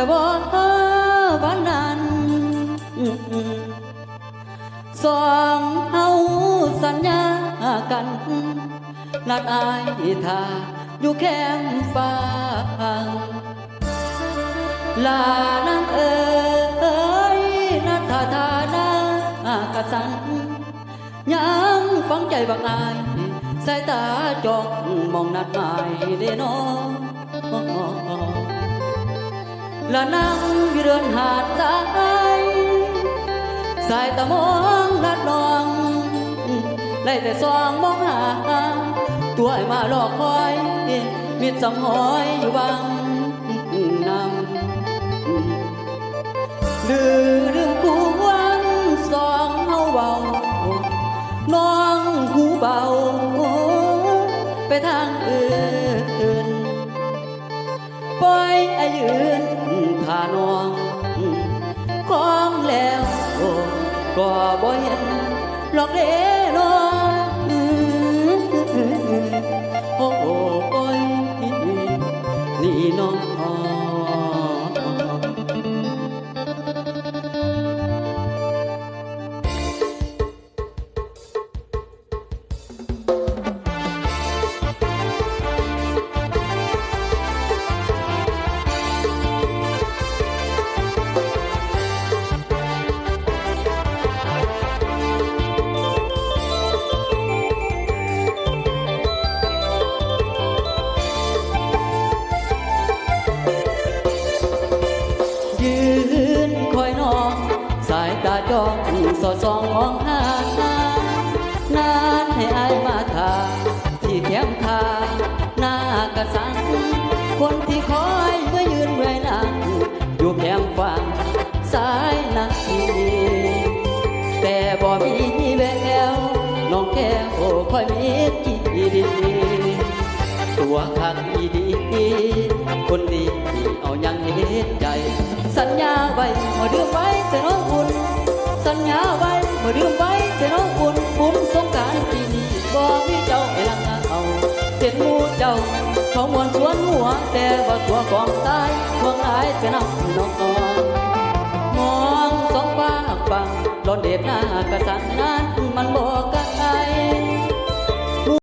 บ่วันนั้นสองเฮาสัญญากันนัดอายท่าอยู่แคมป์ฟางลานางเอ๋ยนัดท่านากระสันยังฟังใจบักอายสายตาจ้องมองนัดหมายเด้น้องและนั่งอยู่เรือนหาดทรายสายตามองนัดน้องไล่แต่ซองมองหาตัวไอ้มาหลอกคอยมิดสังหอยอยู่บางนำลืมกูวันสองเฮาเบาน้องหูเบาไปทางอื่นปล่อยไอ้ยืนท่าน้องของแล้วก็บ่เห็นหลอกเด้น้องโอ้ยนี่น้องจ้องสอดส่องมองหานานให้อายมาทาที่แคมป์ทาหน้ากระสังคนที่คอยเมื่อยืนเมื่อยนั่งอยู่แคมป์ฟังสายนาทีแต่บ่มีแววน้องแก้วคอยมีกี่ดีตัวคักดีคนดีเอายังเห็นใจสัญญาไว้เมื่อเดือนไว้แต่น้องคุณสัญญาไว้เมื่อลืมไว้แต่น้องบุญสงกรานต์ปีนี้บ่มีเจ้าไปลังเอาเจ็ดหมู่เจ้าเขามวนชวนหัวแต่ว่าตัวกองตายห่วงอายแต่น้ำนกมองสองฟ้าฟังร้อนเด็ดหน้ากระสันนั้นมันบอกกัน